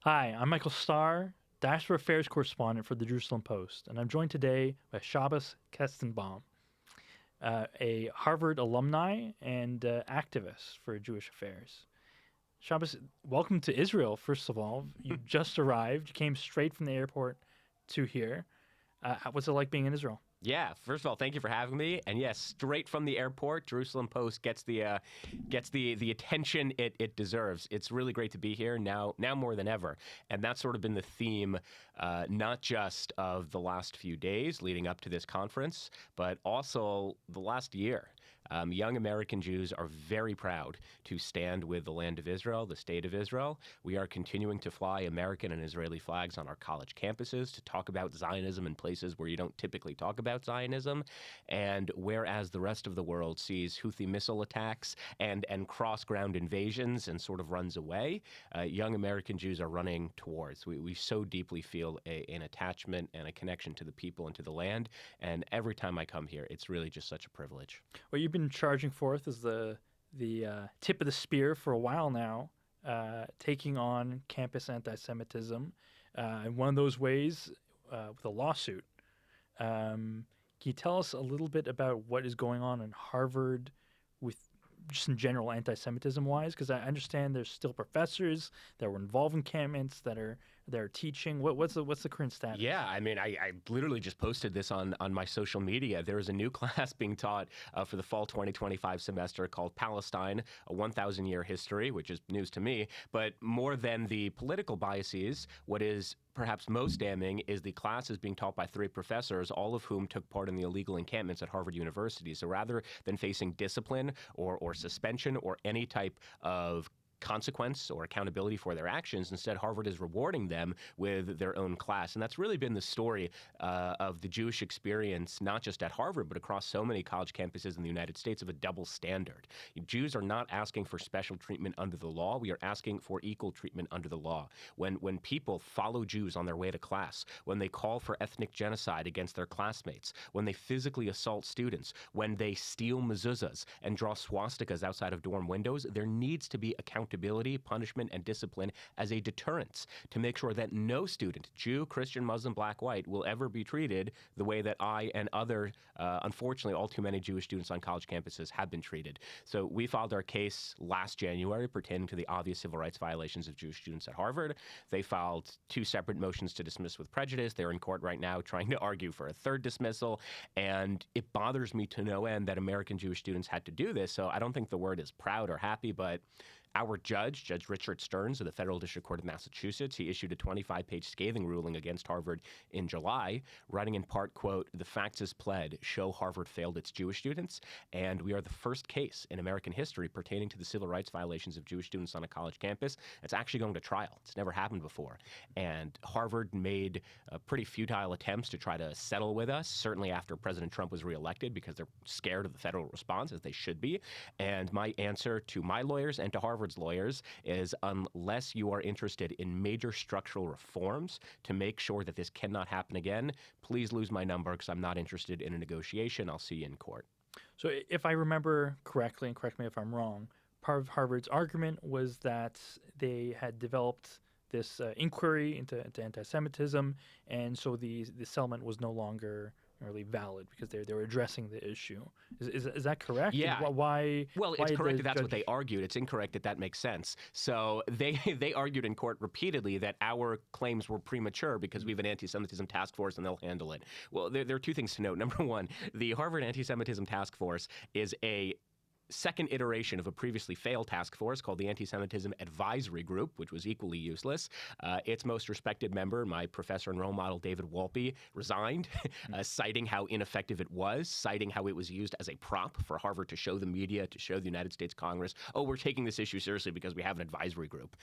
Hi, I'm Michael Starr, Diaspora Affairs correspondent for the Jerusalem Post, and I'm joined today by Shabbos Kestenbaum, a Harvard alumni and activist for Jewish affairs. Shabbos, welcome to Israel, first of all. You just arrived. You came straight from the airport to here. What's it like being in Israel? Yeah, first of all, thank you for having me. And yes, straight from the airport, Jerusalem Post gets the attention it deserves. It's really great to be here now more than ever. And that's sort of been the theme, not just of the last few days leading up to this conference, but also the last year. Young American Jews are very proud to stand with the land of Israel, the state of Israel. We are continuing to fly American and Israeli flags on our college campuses to talk about Zionism in places where you don't typically talk about Zionism. And whereas the rest of the world sees Houthi missile attacks and cross-ground invasions and sort of runs away, young American Jews are running towards. We so deeply feel an attachment and a connection to the people and to the land. And every time I come here, it's really just such a privilege. Well, you've been charging forth as the tip of the spear for a while now, taking on campus anti-Semitism, in one of those ways with a lawsuit. Can you tell us a little bit about what is going on in Harvard with just in general anti-Semitism wise? Because I understand there's still professors that were involved in campus that are teaching. What's the current status? Yeah, I mean, I literally just posted this on my social media. There is a new class being taught for the fall 2025 semester called Palestine, a 1,000-year history, which is news to me. But more than the political biases, what is perhaps most damning is the class is being taught by 3 professors, all of whom took part in the illegal encampments at Harvard University. So rather than facing discipline or suspension or any type of consequence or accountability for their actions, instead Harvard is rewarding them with their own class. And that's really been the story of the Jewish experience, not just at Harvard, but across so many college campuses in the United States, of a double standard. Jews are not asking for special treatment under the law. We are asking for equal treatment under the law. When people follow Jews on their way to class, when they call for ethnic genocide against their classmates, when they physically assault students, when they steal mezuzahs and draw swastikas outside of dorm windows, there needs to be accountability, punishment, and discipline as a deterrence to make sure that no student, Jew, Christian, Muslim, black, white, will ever be treated the way that I and other, unfortunately, all too many Jewish students on college campuses have been treated. So we filed our case last January pertaining to the obvious civil rights violations of Jewish students at Harvard. They filed 2 separate motions to dismiss with prejudice. They're in court right now trying to argue for a 3rd dismissal. And it bothers me to no end that American Jewish students had to do this. So I don't think the word is proud or happy, but our judge, Judge Richard Stearns of the Federal District Court of Massachusetts, he issued a 25-page scathing ruling against Harvard in July, writing in part, quote, "The facts as pled show Harvard failed its Jewish students, and we are the first case in American history pertaining to the civil rights violations of Jewish students on a college campus that's actually going to trial. It's never happened before." And Harvard made pretty futile attempts to try to settle with us, certainly after President Trump was reelected, because they're scared of the federal response, as they should be. And my answer to my lawyers and to Harvard's lawyers is, unless you are interested in major structural reforms to make sure that this cannot happen again, please lose my number, because I'm not interested in a negotiation. I'll see you in court. So if I remember correctly, and correct me if I'm wrong, part of Harvard's argument was that they had developed this inquiry into anti-Semitism, and so the settlement was no longer really valid because they were addressing the issue. Is that correct? Yeah. Why? Well, why it's correct that that's judge... what they argued. It's incorrect that makes sense. So they argued in court repeatedly that our claims were premature because we have an anti-Semitism task force and they'll handle it. Well, there are 2 things to note. Number one, the Harvard Anti-Semitism Task Force is a second iteration of a previously failed task force called the Anti-Semitism Advisory Group, which was equally useless. Its most respected member, my professor and role model, David Wolpe, resigned, citing how ineffective it was, citing how it was used as a prop for Harvard to show the media, to show the United States Congress, oh, we're taking this issue seriously because we have an advisory group.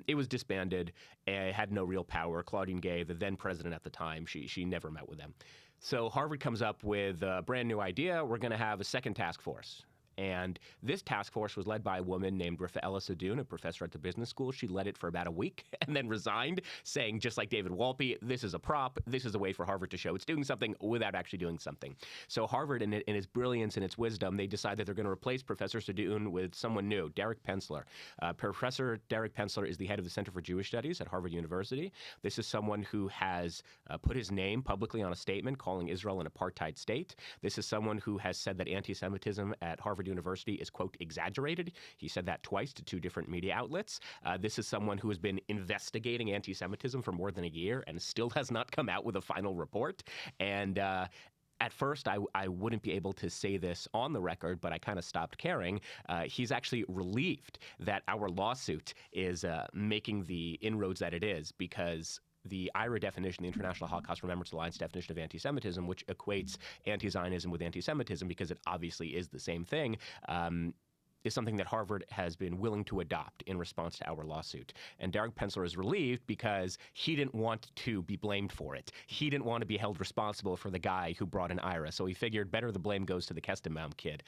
It was disbanded. It had no real power. Claudine Gay, the then president at the time, she never met with them. So Harvard comes up with a brand new idea. We're going to have a second task force. And this task force was led by a woman named Rafaela Sadoun, a professor at the business school. She led it for about a week and then resigned, saying, just like David Wolpe, this is a prop. This is a way for Harvard to show it's doing something without actually doing something. So Harvard, in its brilliance and its wisdom, they decided they're going to replace Professor Sadoun with someone new, Derek Pensler. Professor Derek Pensler is the head of the Center for Jewish Studies at Harvard University. This is someone who has put his name publicly on a statement calling Israel an apartheid state. This is someone who has said that anti-Semitism at Harvard University is, quote, exaggerated. He said that twice to two different media outlets. This is someone who has been investigating anti-Semitism for more than a year and still has not come out with a final report. And at first, I wouldn't be able to say this on the record, but I kind of stopped caring. He's actually relieved that our lawsuit is making the inroads that it is, because the IRA definition, the International Holocaust Remembrance Alliance definition of anti-Semitism, which equates anti-Zionism with anti-Semitism because it obviously is the same thing, is something that Harvard has been willing to adopt in response to our lawsuit. And Derek Pensler is relieved because he didn't want to be blamed for it. He didn't want to be held responsible for the guy who brought in IRA. So he figured better the blame goes to the Kestenbaum kid.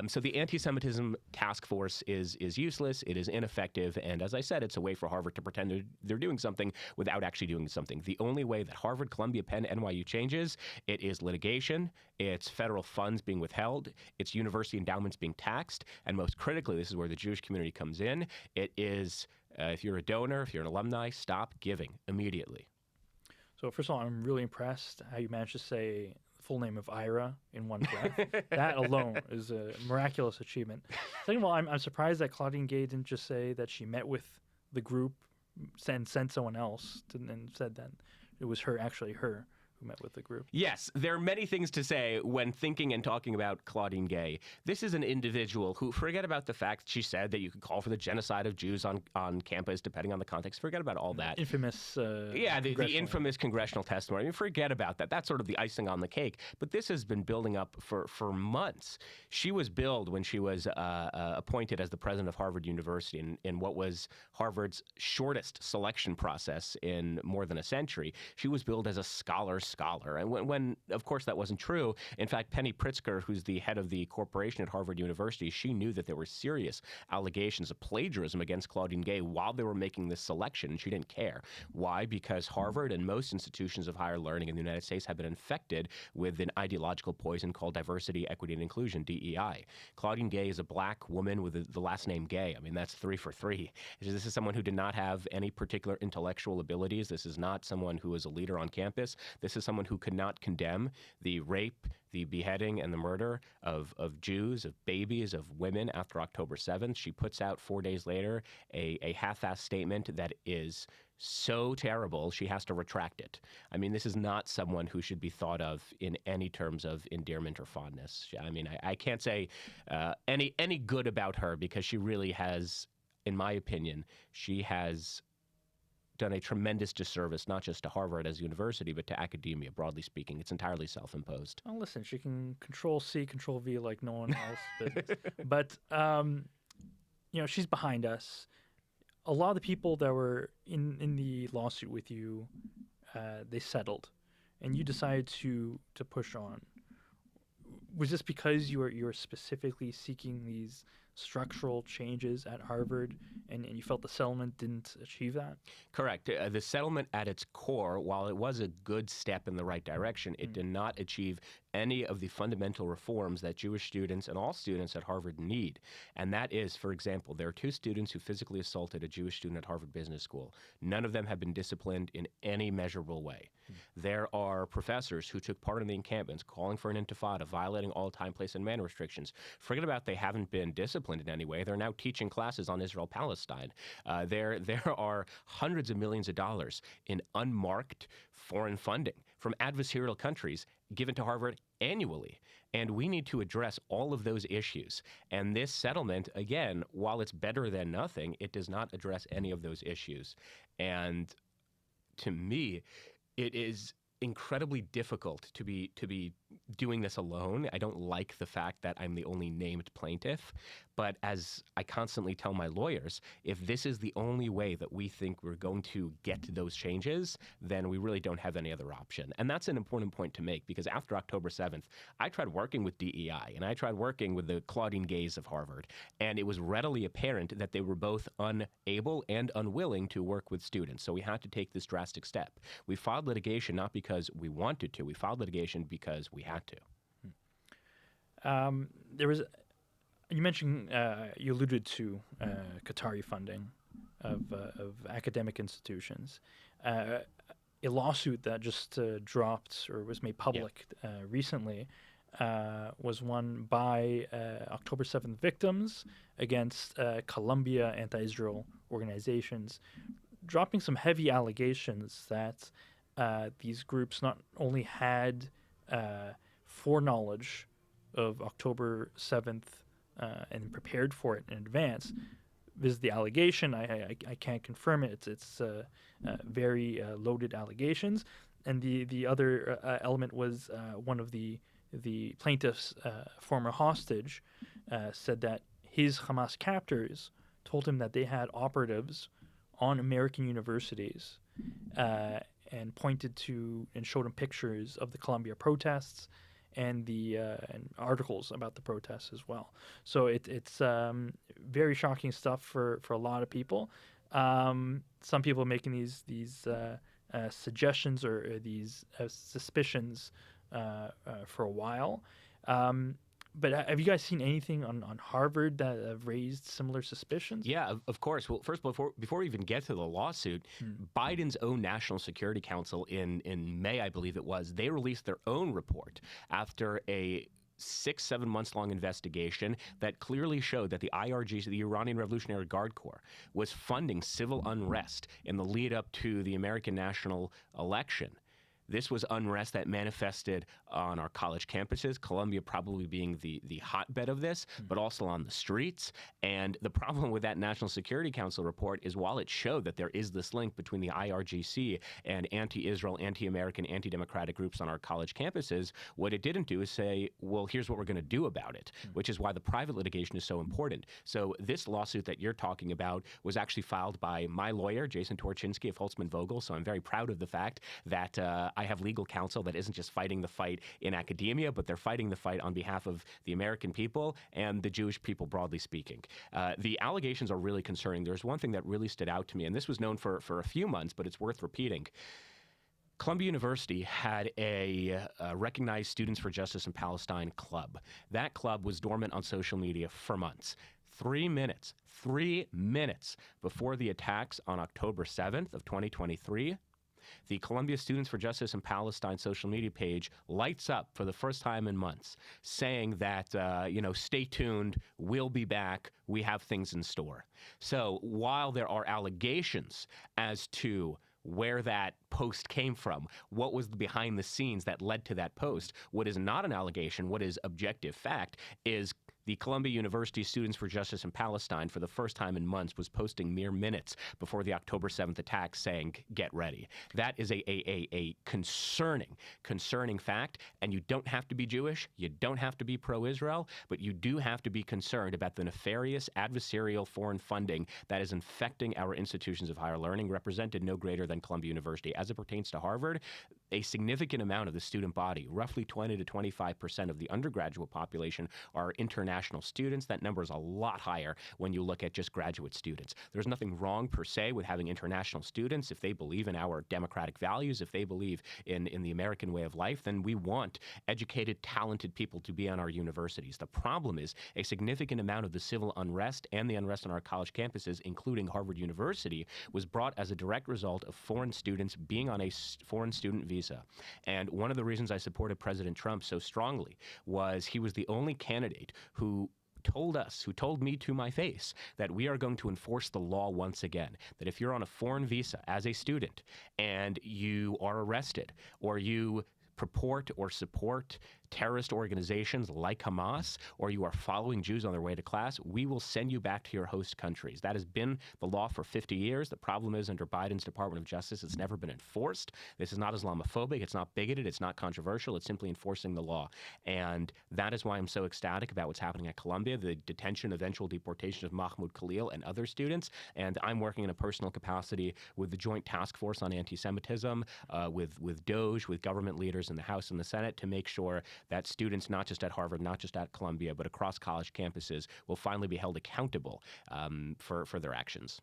So the anti-Semitism task force is useless. It is ineffective. And as I said, it's a way for Harvard to pretend they're doing something without actually doing something. The only way that Harvard, Columbia, Penn, NYU changes, it is litigation, it's federal funds being withheld, it's university endowments being taxed, and most critically, this is where the Jewish community comes in, it is, if you're a donor, if you're an alumni, stop giving immediately. So first of all, I'm really impressed how you managed to say the full name of IRA in one breath. That alone is a miraculous achievement. Second of all, I'm surprised that Claudine Gay didn't just say that she met with the group and sent someone else and said that it was her who met with the group. Yes, there are many things to say when thinking and talking about Claudine Gay. This is an individual who, forget about the fact she said that you could call for the genocide of Jews on campus, depending on the context. Forget about all that. Infamous. The infamous congressional testimony. I mean, forget about that. That's sort of the icing on the cake. But this has been building up for months. She was billed when she was appointed as the president of Harvard University in what was Harvard's shortest selection process in more than a century. She was billed as a scholar. And when, of course, that wasn't true. In fact, Penny Pritzker, who's the head of the corporation at Harvard University, she knew that there were serious allegations of plagiarism against Claudine Gay while they were making this selection, and she didn't care. Why? Because Harvard and most institutions of higher learning in the United States have been infected with an ideological poison called diversity, equity, and inclusion, DEI. Claudine Gay is a black woman with the last name Gay. I mean, that's 3 for 3. This is someone who did not have any particular intellectual abilities. This is not someone who is a leader on campus. This is someone who could not condemn the rape, the beheading, and the murder of Jews, of babies, of women after October 7th. She puts out 4 days later a half-assed statement that is so terrible she has to retract it. I mean, this is not someone who should be thought of in any terms of endearment or fondness. I mean, I can't say any good about her because she really has, in my opinion, she has done a tremendous disservice, not just to Harvard as a university, but to academia, broadly speaking. It's entirely self-imposed. Well, listen, she can Control-C, Control-V like no one else. But, she's behind us. A lot of the people that were in the lawsuit with you, they settled, and you decided to push on. Was this because you were specifically seeking these structural changes at Harvard, and you felt the settlement didn't achieve that? Correct. The settlement at its core, while it was a good step in the right direction, it did not achieve any of the fundamental reforms that Jewish students and all students at Harvard need. And that is, for example, there are 2 students who physically assaulted a Jewish student at Harvard Business School. None of them have been disciplined in any measurable way. There are professors who took part in the encampments calling for an intifada, violating all time, place, and man restrictions. Forget about they haven't been disciplined in any way. They're now teaching classes on Israel-Palestine. There are hundreds of millions of dollars in unmarked foreign funding from adversarial countries given to Harvard annually. And we need to address all of those issues. And this settlement, again, while it's better than nothing, it does not address any of those issues. And to me, it is incredibly difficult to be doing this alone. I don't like the fact that I'm the only named plaintiff, But as I constantly tell my lawyers, if this is the only way that we think we're going to get to those changes, then we really don't have any other option. And that's an important point to make, because after October 7th, I tried working with DEI and I tried working with the Claudine Gays of Harvard, and it was readily apparent that they were both unable and unwilling to work with students. So we had to take this drastic step. We filed litigation not because we wanted to, we filed litigation because we had to. There was, you mentioned, you alluded to Qatari funding of academic institutions. A lawsuit that just dropped or was made public recently was one by October 7th victims against Columbia anti-Israel organizations, dropping some heavy allegations that these groups not only had foreknowledge of October 7th and prepared for it in advance. This is the allegation. I can't confirm it. It's very loaded allegations. And the other element was one of the plaintiff's former hostage said that his Hamas captors told him that they had operatives on American universities and pointed to and showed him pictures of the Columbia protests and the and articles about the protests as well. So it's very shocking stuff for a lot of people. Some people making these suggestions or these suspicions for a while. But have you guys seen anything on Harvard that have raised similar suspicions? Yeah, of course. Well, first, before we even get to the lawsuit, Biden's own National Security Council in May, I believe it was, they released their own report after a 6-7 months long investigation that clearly showed that the IRGC, the Iranian Revolutionary Guard Corps, was funding civil unrest in the lead up to the American national election. This was unrest that manifested on our college campuses, Columbia probably being the hotbed of this, but also on the streets. And the problem with that National Security Council report is while it showed that there is this link between the IRGC and anti-Israel, anti-American, anti-democratic groups on our college campuses, what it didn't do is say, well, here's what we're going to do about it, which is why the private litigation is so important. So this lawsuit that you're talking about was actually filed by my lawyer, Jason Torchinsky of Holtzman Vogel. So I'm very proud of the fact that I have legal counsel that isn't just fighting the fight in academia, but they're fighting the fight on behalf of the American people and the Jewish people, broadly speaking. The allegations are really concerning. There's one thing that really stood out to me, and this was known for a few months, but it's worth repeating. Columbia University had a recognized Students for Justice in Palestine club. That club was dormant on social media for months. 3 minutes before the attacks on October 7th of 2023, the Columbia Students for Justice in Palestine social media page lights up for the first time in months, saying that, stay tuned, we'll be back, we have things in store. So while there are allegations as to where that post came from, what was the behind the scenes that led to that post, what is not an allegation, what is objective fact, is the Columbia University Students for Justice in Palestine, for the first time in months, was posting mere minutes before the October 7th attack saying, get ready. That is a concerning fact, and you don't have to be Jewish, you don't have to be pro-Israel, but you do have to be concerned about the nefarious adversarial foreign funding that is infecting our institutions of higher learning, represented no greater than Columbia University. As it pertains to Harvard, a significant amount of the student body, roughly 20 to 25% of the undergraduate population, are international students. That number is a lot higher when you look at just graduate students. There's nothing wrong per se with having international students. If they believe in our democratic values, if they believe in the American way of life, then we want educated, talented people to be on our universities. The problem is a significant amount of the civil unrest and the unrest on our college campuses, including Harvard University, was brought as a direct result of foreign students being on a foreign student visa. And one of the reasons I supported President Trump so strongly was he was the only candidate who told me to my face that we are going to enforce the law once again, that if you're on a foreign visa as a student and you are arrested or you purport or support terrorist organizations like Hamas, or you are following Jews on their way to class, we will send you back to your host countries. That has been the law for 50 years. The problem is, under Biden's Department of Justice, it's never been enforced. This is not Islamophobic. It's not bigoted. It's not controversial. It's simply enforcing the law. And that is why I'm so ecstatic about what's happening at Columbia, the detention, eventual deportation of Mahmoud Khalil and other students. And I'm working in a personal capacity with the Joint Task Force on Anti-Semitism, with DOJ, with government leaders in the House and the Senate, to make sure that students, not just at Harvard, not just at Columbia, but across college campuses, will finally be held accountable for their actions.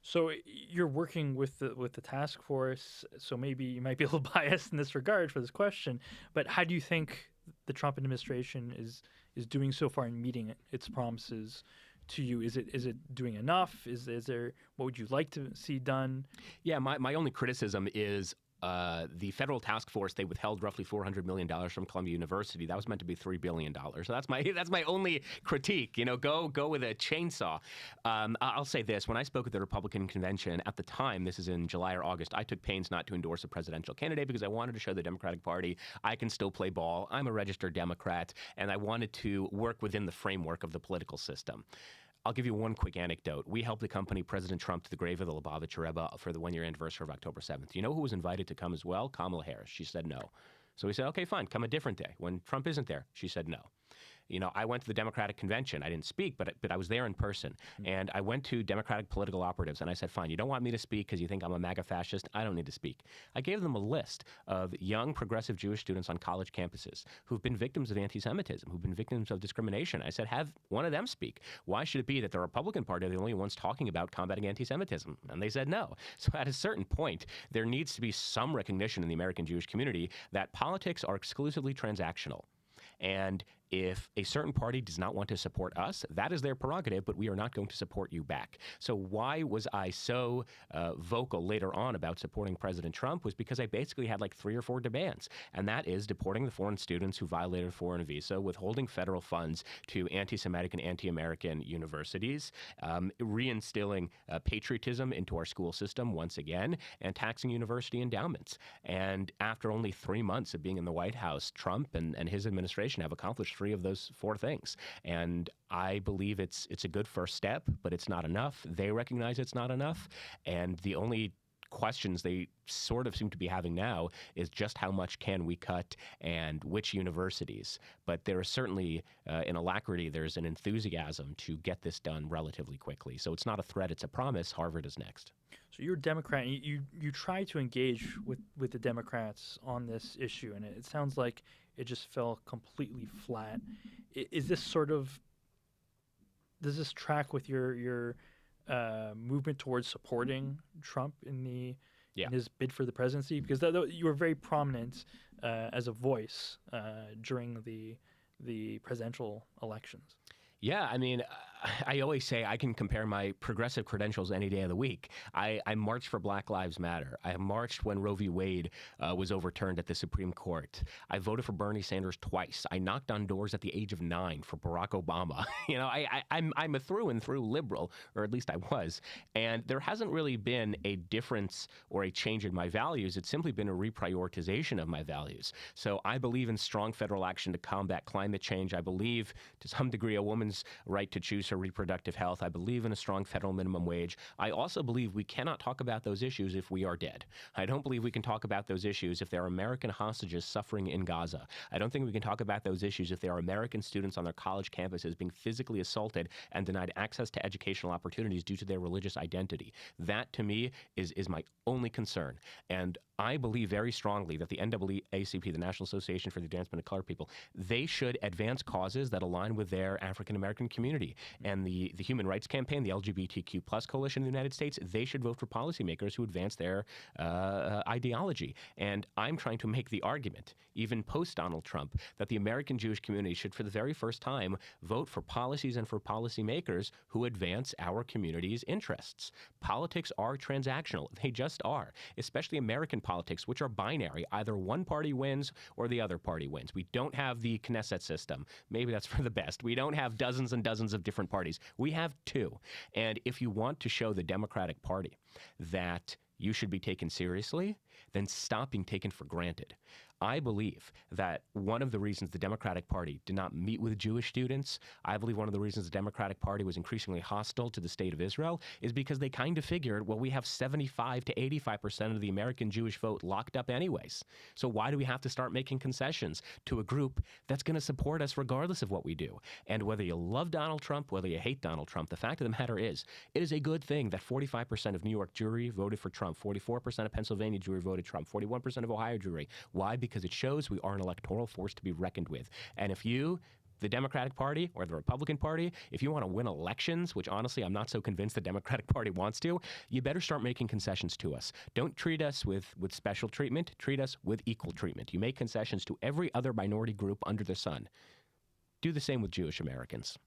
So you're working with the task force, so maybe you might be a little biased in this regard for this question, but how do you think the Trump administration is doing so far in meeting its promises to you? Is it doing enough? Is there, what would you like to see done? Yeah, my only criticism is the federal task force, they withheld roughly $400 million from Columbia University. That was meant to be $3 billion. So that's my only critique. Go with a chainsaw. I'll say this. When I spoke at the Republican convention at the time, this is in July or August, I took pains not to endorse a presidential candidate because I wanted to show the Democratic Party I can still play ball. I'm a registered Democrat, and I wanted to work within the framework of the political system. I'll give you one quick anecdote. We helped accompany President Trump to the grave of the Lubavitcher Rebbe for the one-year anniversary of October 7th. You know who was invited to come as well? Kamala Harris. She said no. So we said, okay, fine, come a different day. When Trump isn't there, she said no. I went to the Democratic convention. I didn't speak, but I was there in person. And I went to Democratic political operatives, and I said, fine, you don't want me to speak because you think I'm a MAGA fascist? I don't need to speak. I gave them a list of young progressive Jewish students on college campuses who've been victims of anti-Semitism, who've been victims of discrimination. I said, have one of them speak. Why should it be that the Republican Party are the only ones talking about combating anti-Semitism? And they said no. So at a certain point, there needs to be some recognition in the American Jewish community that politics are exclusively transactional. And if a certain party does not want to support us, that is their prerogative, but we are not going to support you back. So why was I so vocal later on about supporting President Trump was because I basically had like 3 or 4 demands, and that is deporting the foreign students who violated a foreign visa, withholding federal funds to anti-Semitic and anti-American universities, reinstilling patriotism into our school system once again, and taxing university endowments. And after only 3 months of being in the White House, Trump and his administration have accomplished 3 of those 4 things. And I believe it's a good first step, but it's not enough. They recognize it's not enough. And the only questions they sort of seem to be having now is just how much can we cut and which universities. But there is certainly an alacrity, there's an enthusiasm to get this done relatively quickly. So it's not a threat, it's a promise. Harvard is next. So you're a Democrat, and you try to engage with the Democrats on this issue, and it sounds like it just fell completely flat. Is this does this track with your movement towards supporting Trump in his bid for the presidency? Because you were very prominent as a voice during the presidential elections. Yeah, I mean, I always say I can compare my progressive credentials any day of the week. I marched for Black Lives Matter. I marched when Roe v. Wade was overturned at the Supreme Court. I voted for Bernie Sanders twice. I knocked on doors at the age of 9 for Barack Obama. I'm a through and through liberal, or at least I was. And there hasn't really been a difference or a change in my values. It's simply been a reprioritization of my values. So I believe in strong federal action to combat climate change. I believe, to some degree, a woman's right to choose her reproductive health. I believe in a strong federal minimum wage. I also believe we cannot talk about those issues if we are dead. I don't believe we can talk about those issues if there are American hostages suffering in Gaza. I don't think we can talk about those issues if there are American students on their college campuses being physically assaulted and denied access to educational opportunities due to their religious identity. That, to me, is my only concern. And I believe very strongly that the NAACP, the National Association for the Advancement of Colored People, they should advance causes that align with their African-American community. And the Human Rights Campaign, the LGBTQ plus coalition in the United States, they should vote for policymakers who advance their ideology. And I'm trying to make the argument, even post-Donald Trump, that the American Jewish community should, for the very first time, vote for policies and for policymakers who advance our community's interests. Politics are transactional. They just are, especially American politics, which are binary. Either one party wins or the other party wins. We don't have the Knesset system. Maybe that's for the best. We don't have dozens and dozens of different parties. We have 2. And if you want to show the Democratic Party that you should be taken seriously, then stop being taken for granted. I believe that one of the reasons the Democratic Party did not meet with Jewish students, I believe one of the reasons the Democratic Party was increasingly hostile to the state of Israel is because they kind of figured, well, we have 75 to 85% of the American Jewish vote locked up anyways. So why do we have to start making concessions to a group that's going to support us regardless of what we do? And whether you love Donald Trump, whether you hate Donald Trump, the fact of the matter is, it is a good thing that 45% of New York Jewry voted for Trump, 44% of Pennsylvania Jewry voted Trump, 41% of Ohio Jewry. Why? Because it shows we are an electoral force to be reckoned with. And if you, the Democratic Party or the Republican Party, if you want to win elections, which honestly I'm not so convinced the Democratic Party wants to, you better start making concessions to us. Don't treat us with special treatment. Treat us with equal treatment. You make concessions to every other minority group under the sun. Do the same with Jewish Americans.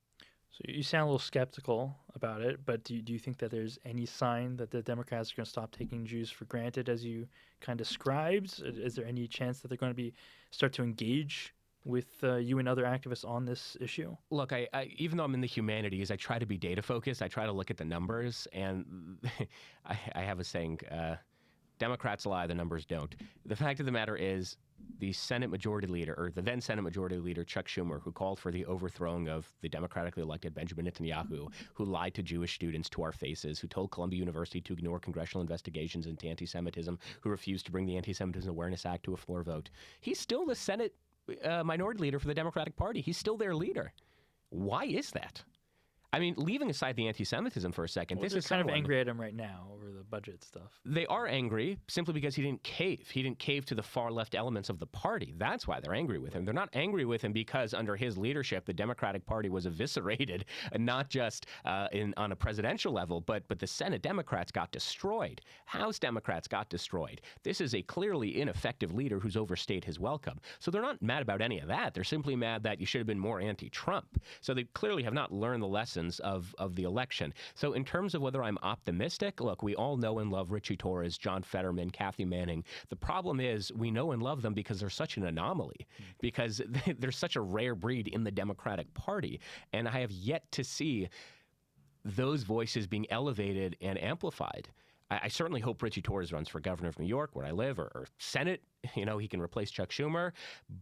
So you sound a little skeptical about it, but do you think that there's any sign that the Democrats are going to stop taking Jews for granted, as you kind of described? Is there any chance that they're going to start to engage with you and other activists on this issue? Look, I even though I'm in the humanities, I try to be data focused. I try to look at the numbers, and I have a saying, Democrats lie, the numbers don't. The fact of the matter is, the Senate Majority Leader, or the then Senate Majority Leader, Chuck Schumer, who called for the overthrowing of the democratically elected Benjamin Netanyahu, who lied to Jewish students to our faces, who told Columbia University to ignore congressional investigations into anti-Semitism, who refused to bring the Anti-Semitism Awareness Act to a floor vote. He's still the Senate Minority Leader for the Democratic Party. He's still their leader. Why is that? I mean, leaving aside the anti-Semitism for a second, Well, this they're is kind of someone, angry at him right now over the budget stuff. They are angry simply because he didn't cave. He didn't cave to the far left elements of the party. That's why they're angry with him. They're not angry with him because under his leadership, the Democratic Party was eviscerated, not just on a presidential level, but the Senate Democrats got destroyed. House Democrats got destroyed. This is a clearly ineffective leader who's overstayed his welcome. So they're not mad about any of that. They're simply mad that you should have been more anti-Trump. So they clearly have not learned the lessons of the election. So in terms of whether I'm optimistic, look, we all know and love Richie Torres, John Fetterman, Kathy Manning. The problem is we know and love them because they're such an anomaly, because they're such a rare breed in the Democratic Party. And I have yet to see those voices being elevated and amplified. I certainly hope Richie Torres runs for governor of New York, where I live, or Senate. You know, he can replace Chuck Schumer.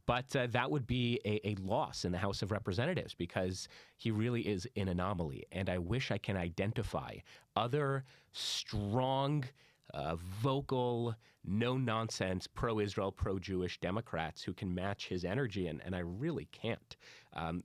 But that would be a loss in the House of Representatives because he really is an anomaly. And I wish I can identify other strong, vocal, no-nonsense, pro-Israel, pro-Jewish Democrats who can match his energy, and I really can't.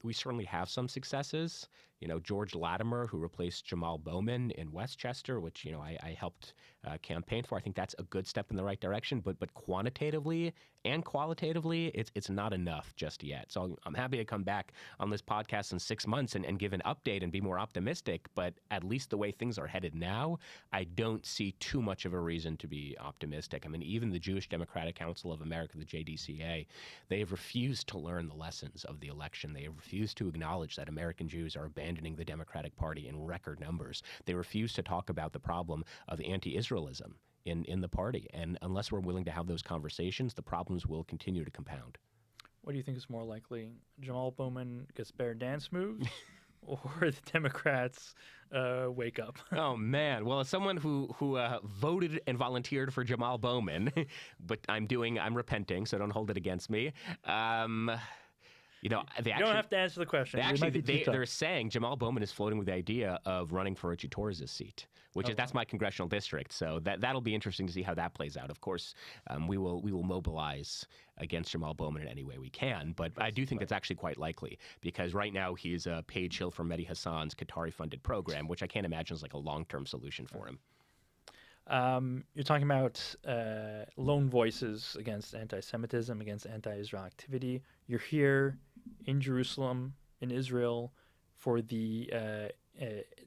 We certainly have some successes. You know, George Latimer, who replaced Jamal Bowman in Westchester, which, you know, I helped campaign for. I think that's a good step in the right direction, but quantitatively and qualitatively, it's not enough just yet. So I'm happy to come back on this podcast in 6 months and give an update and be more optimistic, but at least the way things are headed now, I don't see too much of a reason to be optimistic. I mean, even the Jewish Democratic Council of America, the JDCA, they have refused to learn the lessons of the election. They have refused to acknowledge that American Jews are abandoning the Democratic Party in record numbers. They refuse to talk about the problem of anti-Israelism in the party. And unless we're willing to have those conversations, the problems will continue to compound. What do you think is more likely? Jamal Bowman gets better dance moves or the Democrats wake up? Oh, man. Well, as someone who voted and volunteered for Jamal Bowman, but I'm repenting, so don't hold it against me. You know, you don't have to answer the question. They're saying Jamal Bowman is floating with the idea of running for Richie Torres' seat, which is that's my congressional district. So that'll be interesting to see how that plays out. Of course, we will mobilize against Jamal Bowman in any way we can, but I do think it's actually quite likely because right now he's a paid shill for Mehdi Hassan's Qatari-funded program, which I can't imagine is like a long-term solution for him. You're talking about lone voices against anti-Semitism, against anti-Israel activity. You're here in Jerusalem, in Israel, for the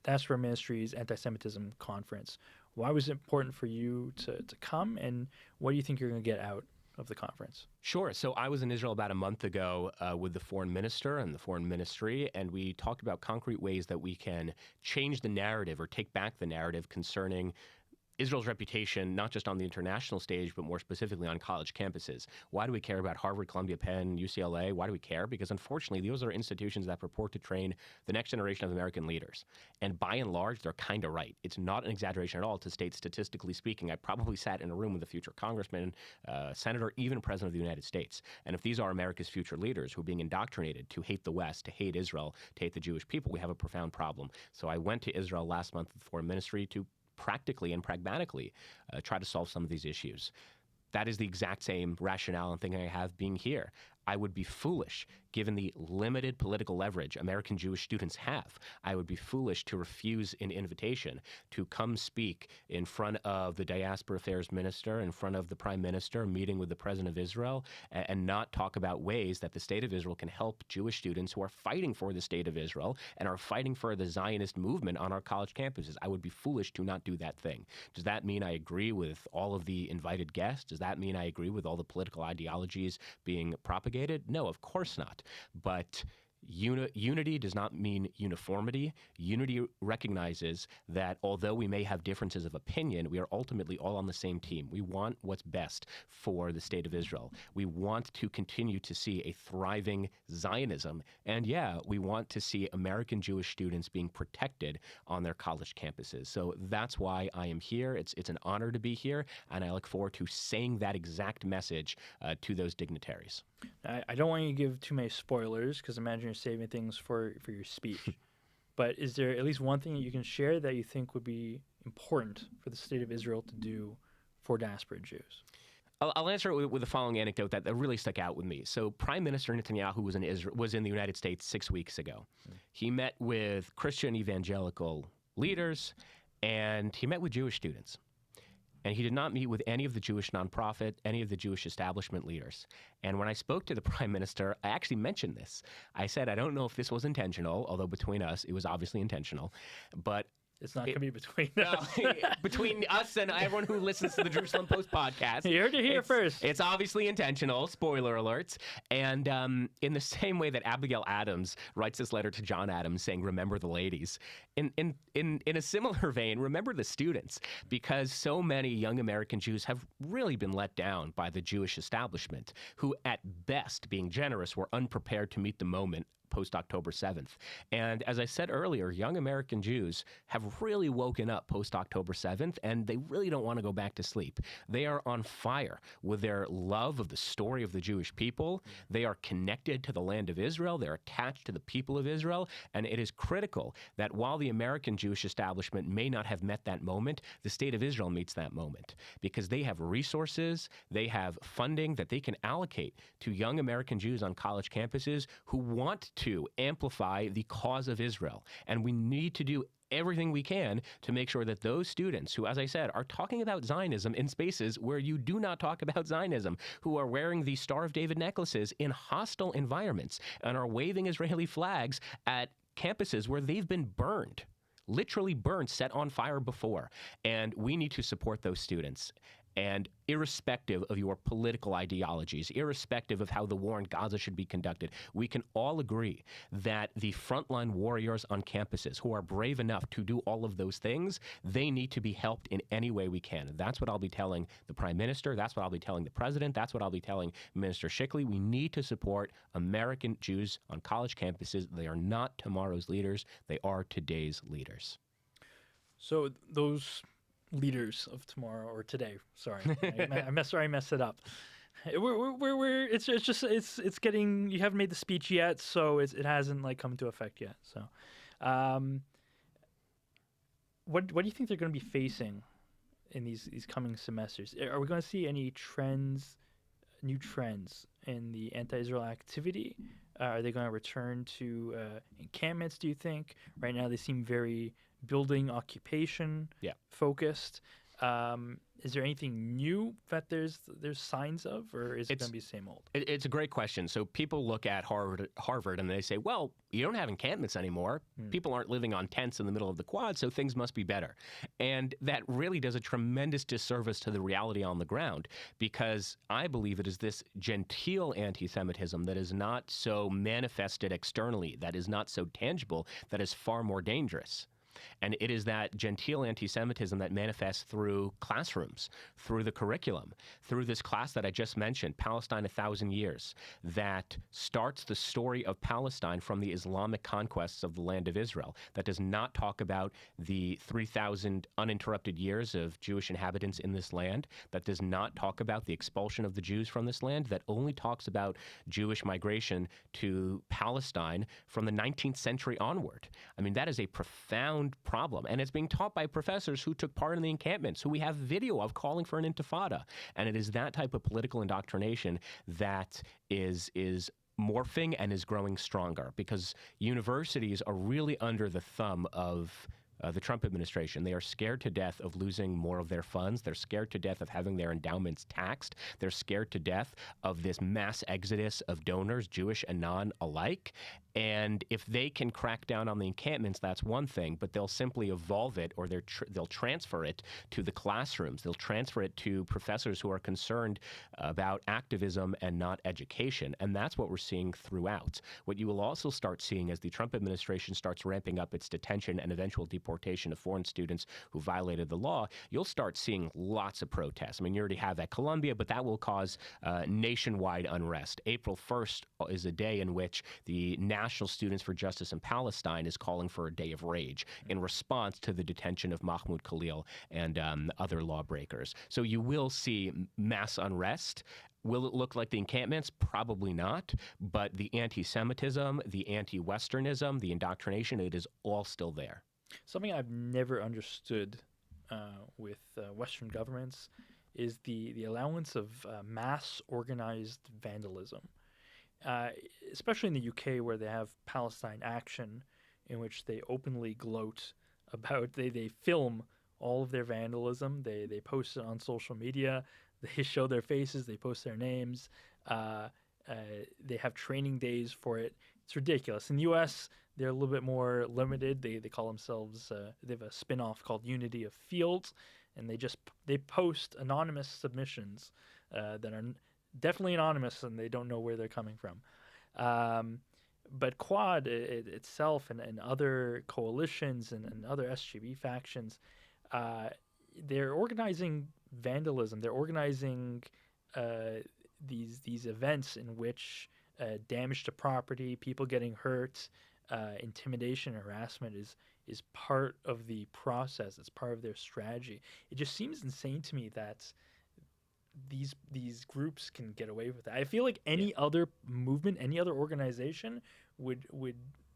Diaspora Ministry's anti-Semitism conference. Why was it important for you to come, and what do you think you're going to get out of the conference? Sure. So I was in Israel about a month ago with the foreign minister and the foreign ministry, and we talked about concrete ways that we can change the narrative or take back the narrative concerning Israel's reputation, not just on the international stage, but more specifically on college campuses. Why do we care about Harvard, Columbia, Penn, UCLA? Why do we care? Because unfortunately, those are institutions that purport to train the next generation of American leaders. And by and large, they're kind of right. It's not an exaggeration at all to state, statistically speaking, I probably sat in a room with a future congressman, senator, even president of the United States. And if these are America's future leaders who are being indoctrinated to hate the West, to hate Israel, to hate the Jewish people, we have a profound problem. So I went to Israel last month with the foreign ministry to practically and pragmatically try to solve some of these issues. That is the exact same rationale and thinking I have being here. I would be foolish, given the limited political leverage American Jewish students have. I would be foolish to refuse an invitation to come speak in front of the Diaspora Affairs Minister, in front of the Prime Minister, meeting with the President of Israel, and not talk about ways that the State of Israel can help Jewish students who are fighting for the State of Israel and are fighting for the Zionist movement on our college campuses. I would be foolish to not do that thing. Does that mean I agree with all of the invited guests? Does that mean I agree with all the political ideologies being propagated? No, of course not. But unity does not mean uniformity. Unity recognizes that although we may have differences of opinion, we are ultimately all on the same team. We want what's best for the State of Israel. We want to continue to see a thriving Zionism. And yeah, we want to see American Jewish students being protected on their college campuses. So that's why I am here. It's an honor to be here, and I look forward to saying that exact message to those dignitaries. I don't want you to give too many spoilers because imagine you're saving things for your speech. But is there at least one thing that you can share that you think would be important for the State of Israel to do for diaspora Jews? I'll answer it with the following anecdote that really stuck out with me. So Prime Minister Netanyahu was in the United States 6 weeks ago. He met with Christian evangelical leaders, and he met with Jewish students. And he did not meet with any of the Jewish nonprofit, any of the Jewish establishment leaders. And when I spoke to the Prime Minister, I actually mentioned this. I said, I don't know if this was intentional, although between us, it was obviously intentional. But it's not going to be between us. Between us and everyone who listens to the Jerusalem Post podcast. You heard it here first. It's obviously intentional, spoiler alerts. And in the same way that Abigail Adams writes this letter to John Adams saying, remember the ladies, in a similar vein, remember the students, because so many young American Jews have really been let down by the Jewish establishment, who at best, being generous, were unprepared to meet the moment post-October 7th. And as I said earlier, young American Jews have really woken up post-October 7th, and they really don't want to go back to sleep. They are on fire with their love of the story of the Jewish people. They are connected to the land of Israel. They're attached to the people of Israel. And it is critical that while the American Jewish establishment may not have met that moment, the State of Israel meets that moment, because they have resources, they have funding that they can allocate to young American Jews on college campuses who want to amplify the cause of Israel. And we need to do everything we can to make sure that those students who, as I said, are talking about Zionism in spaces where you do not talk about Zionism, who are wearing the Star of David necklaces in hostile environments and are waving Israeli flags at campuses where they've been burned, literally burned, set on fire before. And we need to support those students. And irrespective of your political ideologies, irrespective of how the war in Gaza should be conducted, we can all agree that the frontline warriors on campuses who are brave enough to do all of those things, they need to be helped in any way we can. That's what I'll be telling the Prime Minister. That's what I'll be telling the President. That's what I'll be telling Minister Shickley. We need to support American Jews on college campuses. They are not tomorrow's leaders. They are today's leaders. So those leaders of tomorrow or today. Sorry, I messed it up. It's getting. You haven't made the speech yet, so it hasn't come into effect yet. So, what do you think they're going to be facing in these coming semesters? Are we going to see any new trends in the anti-Israel activity? Are they going to return to encampments, do you think? Right now they seem very building occupation focused. Is there anything new that there's signs of, or is it going to be the same old? It's a great question. So people look at Harvard and they say, well, you don't have encampments anymore. People aren't living on tents in the middle of the quad, so things must be better. And that really does a tremendous disservice to the reality on the ground, because I believe it is this genteel anti-Semitism that is not so manifested externally, that is not so tangible, that is far more dangerous. And it is that genteel anti-Semitism that manifests through classrooms, through the curriculum, through this class that I just mentioned, Palestine 1,000 Years, that starts the story of Palestine from the Islamic conquests of the land of Israel, that does not talk about the 3,000 uninterrupted years of Jewish inhabitants in this land, that does not talk about the expulsion of the Jews from this land, that only talks about Jewish migration to Palestine from the 19th century onward. I mean, that is a profound problem, and it's being taught by professors who took part in the encampments, who we have video of calling for an intifada. And it is that type of political indoctrination that is morphing and is growing stronger, because universities are really under the thumb of the Trump administration. They are scared to death of losing more of their funds. They're scared to death of having their endowments taxed. They're scared to death of this mass exodus of donors, Jewish and non alike. And if they can crack down on the encampments, that's one thing, but they'll simply evolve it, or they'll transfer it to the classrooms. They'll transfer it to professors who are concerned about activism and not education. And that's what we're seeing throughout. What you will also start seeing as the Trump administration starts ramping up its detention and eventual deportation of foreign students who violated the law, you'll start seeing lots of protests. I mean, you already have at Columbia, but that will cause nationwide unrest. April 1st is a day in which the National Students for Justice in Palestine is calling for a day of rage in response to the detention of Mahmoud Khalil and other lawbreakers. So you will see mass unrest. Will it look like the encampments? Probably not. But the anti-Semitism, the anti-Westernism, the indoctrination, it is all still there. Something I've never understood with Western governments is the allowance of mass organized vandalism. Especially in the UK, where they have Palestine Action, in which they openly gloat about, they film all of their vandalism, they post it on social media, they show their faces, they post their names, they have training days for it. It's ridiculous. In the US, they're a little bit more limited. They call themselves, they have a spin-off called Unity of Field, and they post anonymous submissions that are definitely anonymous, and they don't know where they're coming from. But Quad itself and other coalitions and other SGB factions, they're organizing vandalism. They're organizing these events in which damage to property, people getting hurt, intimidation, harassment is part of the process. It's part of their strategy. It just seems insane to me that these groups can get away with that. I feel like any other movement, any other organization would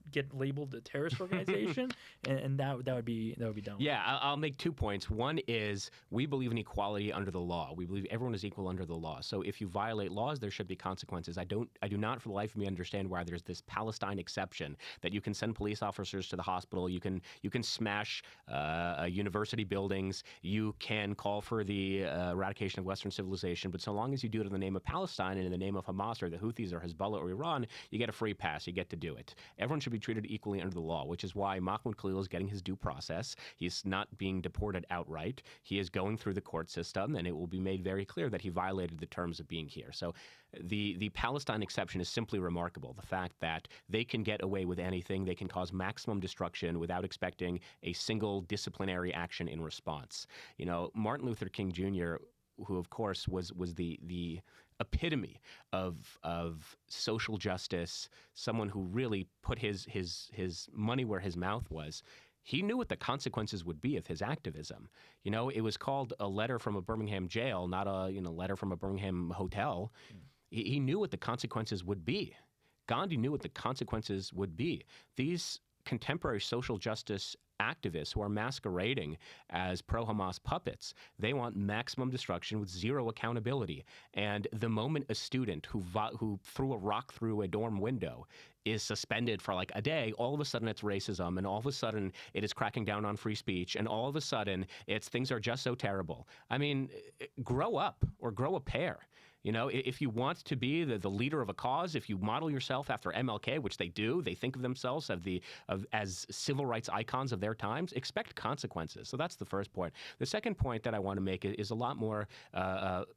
get labeled a terrorist organization, and that would be dumb. Yeah, I'll make 2 points. One is we believe in equality under the law. We believe everyone is equal under the law. So if you violate laws, there should be consequences. I do not for the life of me understand why there's this Palestine exception that you can send police officers to the hospital, you can smash university buildings, you can call for the eradication of Western civilization, but so long as you do it in the name of Palestine and in the name of Hamas or the Houthis or Hezbollah or Iran, you get a free pass. You get to do it. Everyone should be treated equally under the law, which is why Mahmoud Khalil is getting his due process. He's not being deported outright. He is going through the court system, and it will be made very clear that he violated the terms of being here. So the Palestine exception is simply remarkable. The fact that they can get away with anything, they can cause maximum destruction without expecting a single disciplinary action in response. You know, Martin Luther King Jr., who of course was the epitome of social justice, someone who really put his money where his mouth was. He knew what the consequences would be of his activism. You know, it was called a letter from a Birmingham jail, not a letter from a Birmingham hotel. He knew what the consequences would be. Gandhi knew what the consequences would be. These contemporary social justice activists who are masquerading as pro-Hamas puppets, they want maximum destruction with zero accountability. And the moment a student who threw a rock through a dorm window is suspended for like a day, all of a sudden it's racism, and all of a sudden it is cracking down on free speech, and all of a sudden things are just so terrible. I mean, grow up or grow a pair. You know, if you want to be the leader of a cause, if you model yourself after MLK, which they do, they think of themselves as civil rights icons of their times, expect consequences. So that's the first point. The second point that I want to make is a lot more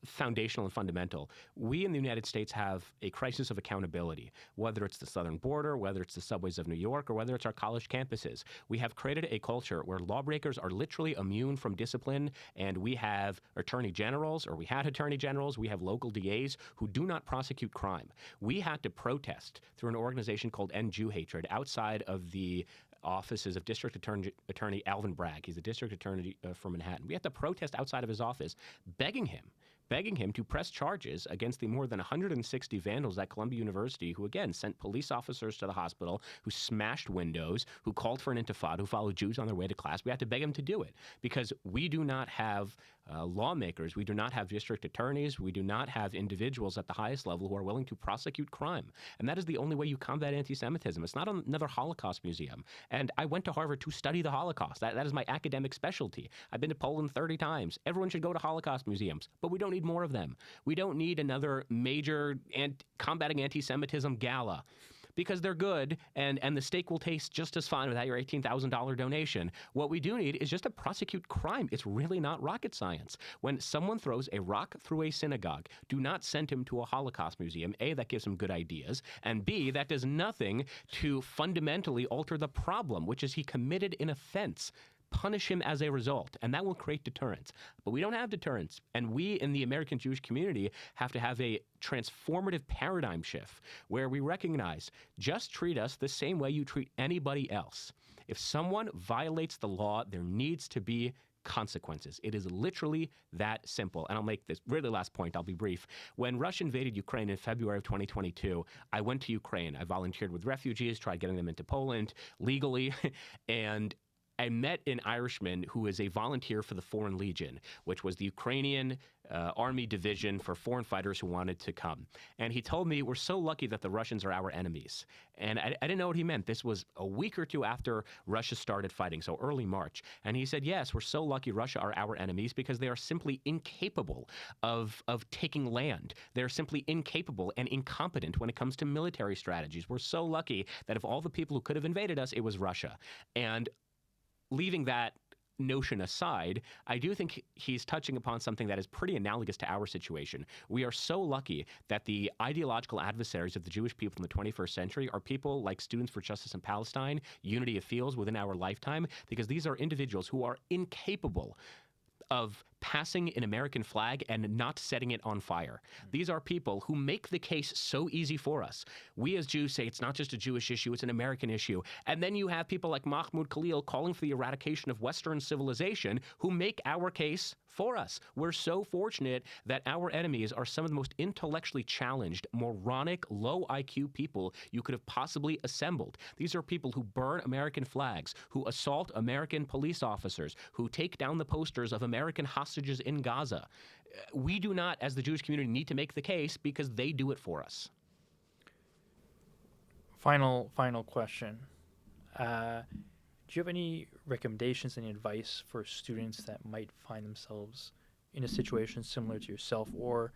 foundational and fundamental. We in the United States have a crisis of accountability, whether it's the southern border, whether it's the subways of New York, or whether it's our college campuses. We have created a culture where lawbreakers are literally immune from discipline, and we have attorney generals, or we had attorney generals, we have local DAs who do not prosecute crime. We had to protest through an organization called End Jew Hatred outside of the offices of District Attorney Alvin Bragg. He's the district attorney for Manhattan. We had to protest outside of his office, begging him to press charges against the more than 160 vandals at Columbia University who, again, sent police officers to the hospital, who smashed windows, who called for an intifada, who followed Jews on their way to class. We had to beg him to do it because we do not have lawmakers, we do not have district attorneys, we do not have individuals at the highest level who are willing to prosecute crime. And that is the only way you combat anti-Semitism. It's not another Holocaust museum. And I went to Harvard to study the Holocaust. That is my academic specialty. I've been to Poland 30 times. Everyone should go to Holocaust museums, but we don't need more of them. We don't need another major combating anti-Semitism gala, because they're good and the steak will taste just as fine without your $18,000 donation. What we do need is just to prosecute crime. It's really not rocket science. When someone throws a rock through a synagogue, do not send him to a Holocaust museum. A, that gives him good ideas, and B, that does nothing to fundamentally alter the problem, which is he committed an offense. Punish him as a result, and that will create deterrence. But we don't have deterrence, and we in the American Jewish community have to have a transformative paradigm shift where we recognize just treat us the same way you treat anybody else. If someone violates the law, there needs to be consequences. It is literally that simple. And I'll make this really last point. I'll be brief. When Russia invaded Ukraine in February of 2022, I went to Ukraine. I volunteered with refugees, tried getting them into Poland legally, and I met an Irishman who is a volunteer for the Foreign Legion, which was the Ukrainian army division for foreign fighters who wanted to come. And he told me, we're so lucky that the Russians are our enemies. And I didn't know what he meant. This was a week or two after Russia started fighting, so early March. And he said, yes, we're so lucky Russia are our enemies because they are simply incapable of taking land. They're simply incapable and incompetent when it comes to military strategies. We're so lucky that of all the people who could have invaded us, it was Russia. And leaving that notion aside, I do think he's touching upon something that is pretty analogous to our situation. We are so lucky that the ideological adversaries of the Jewish people in the 21st century are people like Students for Justice in Palestine, Unity of Fields within our lifetime, because these are individuals who are incapable of passing an American flag and not setting it on fire. These are people who make the case so easy for us. We as Jews say it's not just a Jewish issue, it's an American issue. And then you have people like Mahmoud Khalil calling for the eradication of Western civilization who make our case for us. We're so fortunate that our enemies are some of the most intellectually challenged, moronic, low IQ people you could have possibly assembled. These are people who burn American flags, who assault American police officers, who take down the posters of American hostages in Gaza. We do not, as the Jewish community, need to make the case because they do it for us. Final question. Do you have any recommendations, any advice for students that might find themselves in a situation similar to yourself or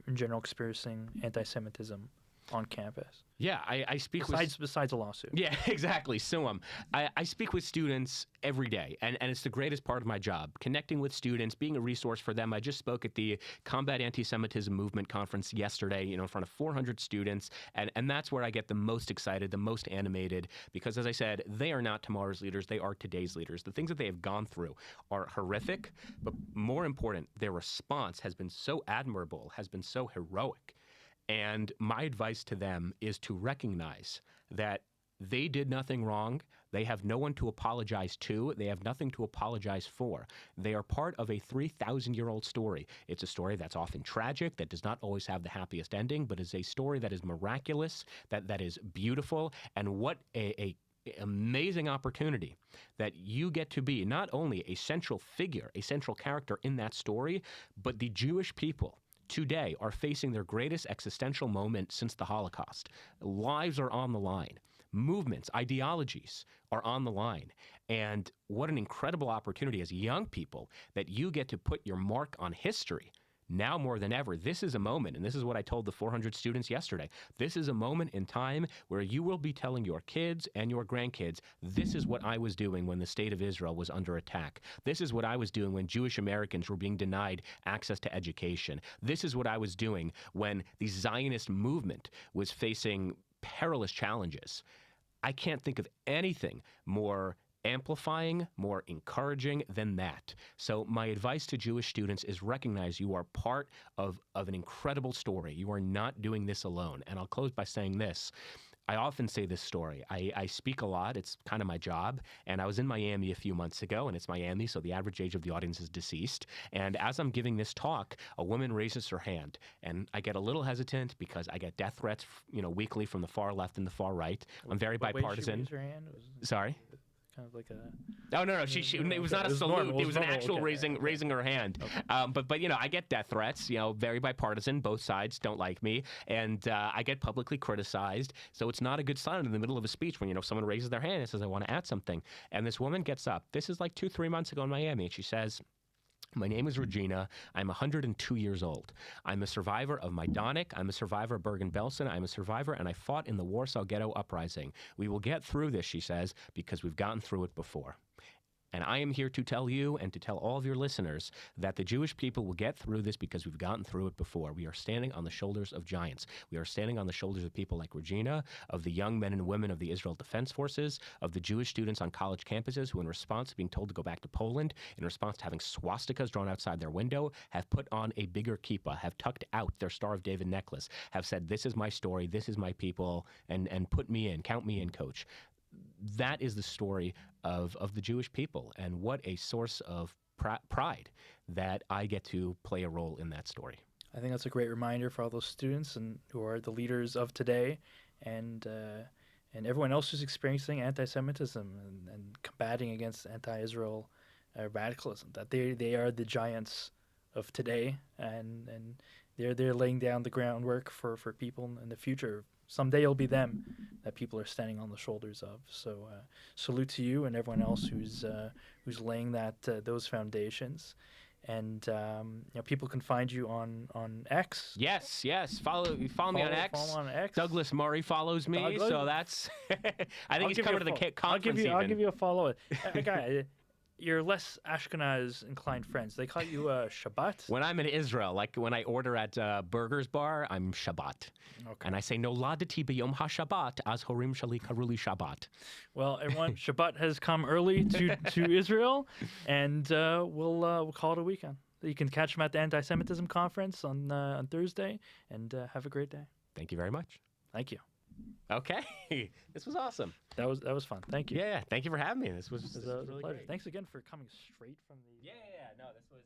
in general experiencing anti-Semitism on campus? Yeah, I speak besides a lawsuit. Yeah, exactly. Sue 'em. I speak with students every day, and it's the greatest part of my job, connecting with students, being a resource for them. I just spoke at the Combat Anti-Semitism Movement Conference yesterday, in front of 400 students, and that's where I get the most excited, the most animated, because as I said, they are not tomorrow's leaders, they are today's leaders. The things that they have gone through are horrific, but more important, their response has been so admirable, has been so heroic. And my advice to them is to recognize that they did nothing wrong. They have no one to apologize to. They have nothing to apologize for. They are part of a 3,000-year-old story. It's a story that's often tragic, that does not always have the happiest ending, but is a story that is miraculous, that is beautiful, and what a amazing opportunity that you get to be not only a central figure, a central character in that story, but the Jewish people today are facing their greatest existential moment since the Holocaust. Lives are on the line. Movements, ideologies are on the line. And what an incredible opportunity as young people that you get to put your mark on history, Now more than ever, this is a moment, and this is what I told the 400 students yesterday. This is a moment in time where you will be telling your kids and your grandkids, this is what I was doing when the state of Israel was under attack. This is what I was doing when Jewish Americans were being denied access to education. This is what I was doing when the Zionist movement was facing perilous challenges. I can't think of anything more amplifying, more encouraging than that. So my advice to Jewish students is recognize you are part of an incredible story. You are not doing this alone. And I'll close by saying this. I often say this story. I speak a lot. It's kind of my job. And I was in Miami a few months ago, and it's Miami, so the average age of the audience is deceased. And as I'm giving this talk, a woman raises her hand. And I get a little hesitant because I get death threats, weekly from the far left and the far right. I'm very bipartisan. Wait, she raised her hand? Sorry? Kind of like a... Oh, no. It was not a salute. It was an actual raising her hand. Okay. But I get death threats, very bipartisan. Both sides don't like me. And I get publicly criticized. So it's not a good sign in the middle of a speech when, someone raises their hand and says, I want to add something. And this woman gets up. This is like 2-3 months ago in Miami. And she says, my name is Regina. I'm 102 years old. I'm a survivor of Majdanek. I'm a survivor of Bergen-Belsen. I'm a survivor, and I fought in the Warsaw Ghetto Uprising. We will get through this, she says, because we've gotten through it before. And I am here to tell you and to tell all of your listeners that the Jewish people will get through this because we've gotten through it before. We are standing on the shoulders of giants. We are standing on the shoulders of people like Regina, of the young men and women of the Israel Defense Forces, of the Jewish students on college campuses who, in response to being told to go back to Poland, in response to having swastikas drawn outside their window, have put on a bigger kippah, have tucked out their Star of David necklace, have said, this is my story, this is my people, and put me in, count me in, coach. That is the story of the Jewish people, and what a source of pride that I get to play a role in that story. I think that's a great reminder for all those students and who are the leaders of today, and everyone else who's experiencing anti-Semitism and combating against anti-Israel radicalism. That they are the giants of today, and they're laying down the groundwork for people in the future. Someday it'll be them that people are standing on the shoulders of. So salute to you and everyone else who's laying those foundations. And people can find you on X. Yes. Follow me on X. Follow on X. Douglas Murray follows me, so that's. I think he's coming to the conference. I'll give you a follow. Guy, your less Ashkenaz inclined friends, they call you Shabbat. When I'm in Israel, like when I order at Burger's Bar, I'm Shabbat. Okay. And I say, Noladati b'yom ha-Shabbat, az horim shali karuli Shabbat. Well, everyone, Shabbat has come early to Israel, and we'll call it a weekend. You can catch them at the Anti-Semitism conference on Thursday, and have a great day. Thank you very much. Thank you. Okay. This was awesome. That was fun. Thank you. Yeah. Thank you for having me. This was a really pleasure. great. Thanks again for coming straight from the... Yeah. No, this was...